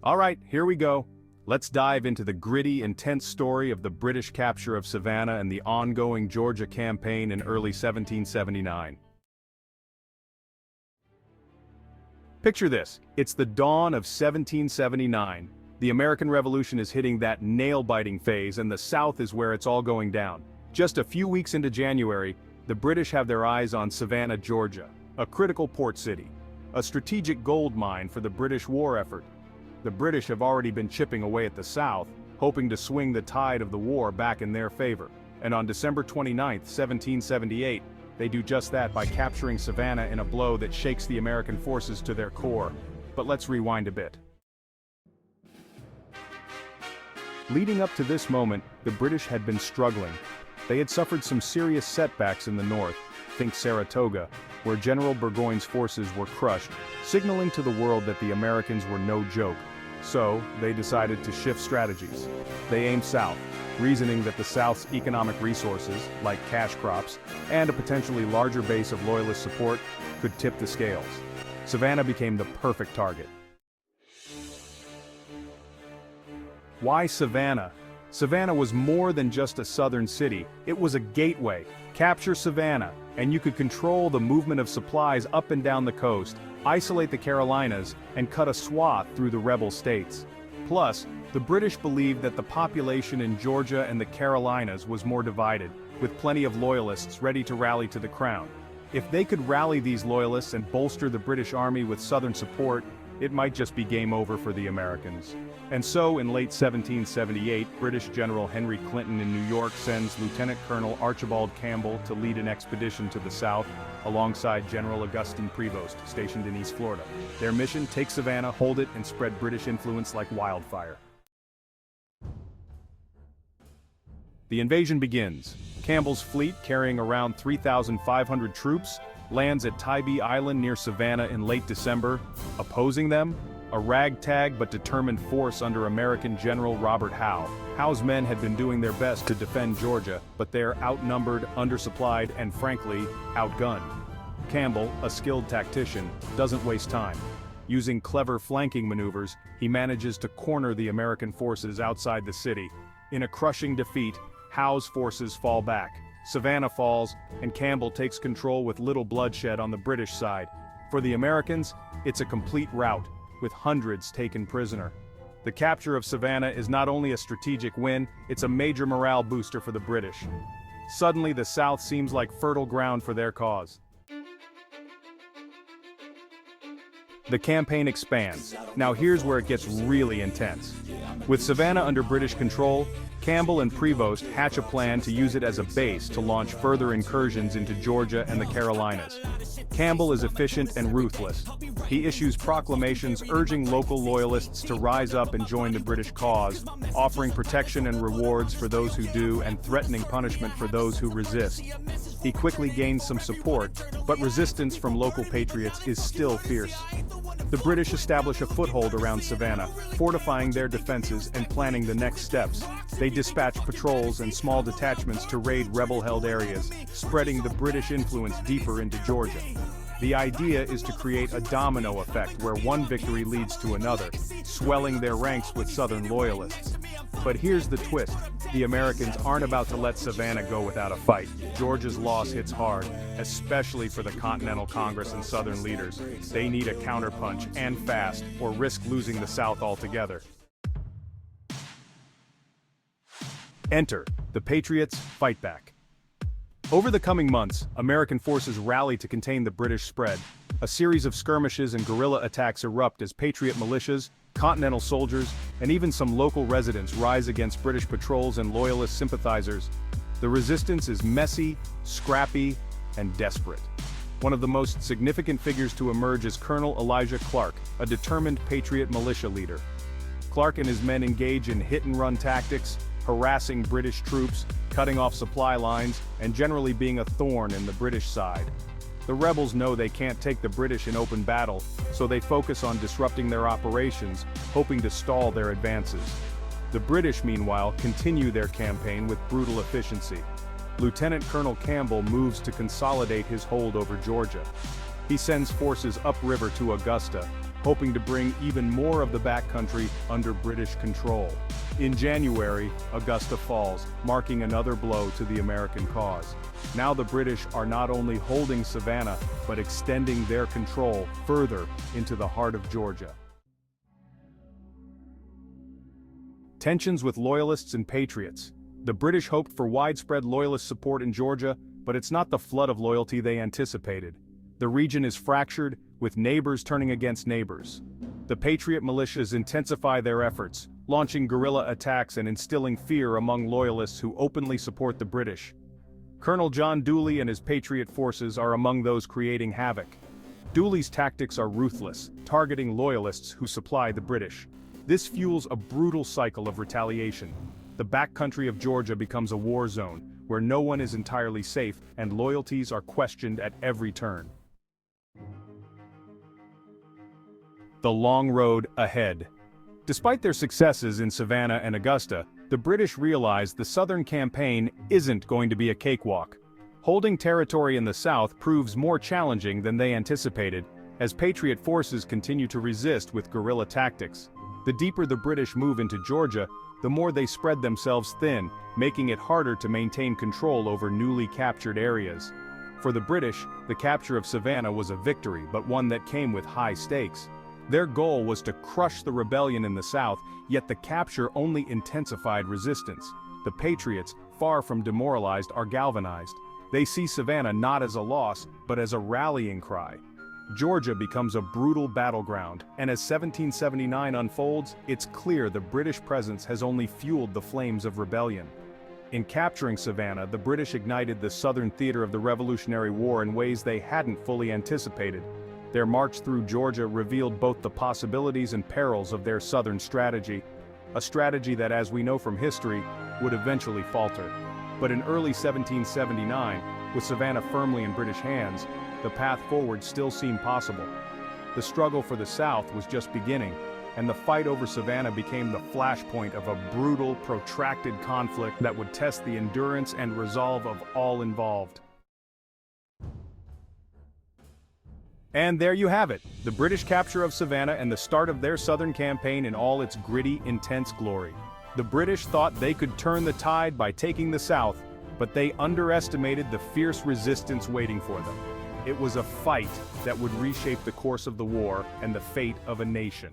Alright, here we go. Let's dive into the gritty, intense story of the British capture of Savannah and the ongoing Georgia campaign in early 1779. Picture this, it's the dawn of 1779. The American Revolution is hitting that nail-biting phase and the South is where it's all going down. Just a few weeks into January, the British have their eyes on Savannah, Georgia, a critical port city, a strategic gold mine for the British war effort. The British have already been chipping away at the South, hoping to swing the tide of the war back in their favor. And on December 29, 1778, they do just that by capturing Savannah in a blow that shakes the American forces to their core. But let's rewind a bit. Leading up to this moment, the British had been struggling. They had suffered some serious setbacks in the north, think Saratoga, where General Burgoyne's forces were crushed, signaling to the world that the Americans were no joke. So, they decided to shift strategies. They aimed south, reasoning that the South's economic resources, like cash crops, and a potentially larger base of Loyalist support, could tip the scales. Savannah became the perfect target. Why Savannah? Savannah was more than just a southern city, it was a gateway. Capture Savannah, and you could control the movement of supplies up and down the coast, isolate the Carolinas, and cut a swath through the rebel states. Plus, the British believed that the population in Georgia and the Carolinas was more divided, with plenty of Loyalists ready to rally to the crown. If they could rally these Loyalists and bolster the British Army with Southern support, it might just be game over for the Americans. And so, in late 1778, British General Henry Clinton in New York sends Lieutenant Colonel Archibald Campbell to lead an expedition to the south, alongside General Augustine Prevost, stationed in East Florida. Their mission: take Savannah, hold it, and spread British influence like wildfire. The invasion begins. Campbell's fleet, carrying around 3,500 troops, lands at Tybee Island near Savannah in late December. Opposing them, a ragtag but determined force under American General Robert Howe. Howe's men had been doing their best to defend Georgia, but they're outnumbered, undersupplied, and frankly, outgunned. Campbell, a skilled tactician, doesn't waste time. Using clever flanking maneuvers, he manages to corner the American forces outside the city. In a crushing defeat, Howe's forces fall back. Savannah falls, and Campbell takes control with little bloodshed on the British side. For the Americans, it's a complete rout, with hundreds taken prisoner. The capture of Savannah is not only a strategic win, it's a major morale booster for the British. Suddenly, the South seems like fertile ground for their cause. The campaign expands. Now here's where it gets really intense. With Savannah under British control, Campbell and Prevost hatch a plan to use it as a base to launch further incursions into Georgia and the Carolinas. Campbell is efficient and ruthless. He issues proclamations urging local Loyalists to rise up and join the British cause, offering protection and rewards for those who do and threatening punishment for those who resist. He quickly gains some support, but resistance from local Patriots is still fierce. The British establish a foothold around Savannah, fortifying their defenses and planning the next steps. They dispatch patrols and small detachments to raid rebel-held areas, spreading the British influence deeper into Georgia. The idea is to create a domino effect where one victory leads to another, swelling their ranks with Southern Loyalists. But here's the twist. The Americans aren't about to let Savannah go without a fight. Georgia's loss hits hard, especially for the Continental Congress and Southern leaders. They need a counterpunch, and fast, or risk losing the South altogether. Enter, the Patriots fight back. Over the coming months, American forces rally to contain the British spread. A series of skirmishes and guerrilla attacks erupt as Patriot militias, Continental soldiers, and even some local residents rise against British patrols and Loyalist sympathizers. The resistance is messy, scrappy, and desperate. One of the most significant figures to emerge is Colonel Elijah Clark, a determined Patriot militia leader. Clark and his men engage in hit-and-run tactics, harassing British troops, cutting off supply lines, and generally being a thorn in the British side. The rebels know they can't take the British in open battle, so they focus on disrupting their operations, hoping to stall their advances. The British, meanwhile, continue their campaign with brutal efficiency. Lieutenant Colonel Campbell moves to consolidate his hold over Georgia. He sends forces upriver to Augusta, hoping to bring even more of the backcountry under British control. In January, Augusta falls, marking another blow to the American cause. Now the British are not only holding Savannah, but extending their control further into the heart of Georgia. Tensions with Loyalists and Patriots. The British hoped for widespread Loyalist support in Georgia, but it's not the flood of loyalty they anticipated. The region is fractured, with neighbors turning against neighbors. The Patriot militias intensify their efforts, launching guerrilla attacks and instilling fear among Loyalists who openly support the British. Colonel John Dooley and his Patriot forces are among those creating havoc. Dooley's tactics are ruthless, targeting Loyalists who supply the British. This fuels a brutal cycle of retaliation. The backcountry of Georgia becomes a war zone, where no one is entirely safe and loyalties are questioned at every turn. The long road ahead. Despite their successes in Savannah and Augusta, the British realized the Southern campaign isn't going to be a cakewalk. Holding territory in the South proves more challenging than they anticipated, as Patriot forces continue to resist with guerrilla tactics. The deeper the British move into Georgia, the more they spread themselves thin, making it harder to maintain control over newly captured areas. For the British, the capture of Savannah was a victory, but one that came with high stakes. Their goal was to crush the rebellion in the South, yet the capture only intensified resistance. The Patriots, far from demoralized, are galvanized. They see Savannah not as a loss, but as a rallying cry. Georgia becomes a brutal battleground, and as 1779 unfolds, it's clear the British presence has only fueled the flames of rebellion. In capturing Savannah, the British ignited the southern theater of the Revolutionary War in ways they hadn't fully anticipated. Their march through Georgia revealed both the possibilities and perils of their southern strategy, a strategy that, as we know from history, would eventually falter. But in early 1779, with Savannah firmly in British hands, the path forward still seemed possible. The struggle for the South was just beginning, and the fight over Savannah became the flashpoint of a brutal, protracted conflict that would test the endurance and resolve of all involved. And there you have it, the British capture of Savannah and the start of their Southern campaign in all its gritty, intense glory. The British thought they could turn the tide by taking the South, but they underestimated the fierce resistance waiting for them. It was a fight that would reshape the course of the war and the fate of a nation.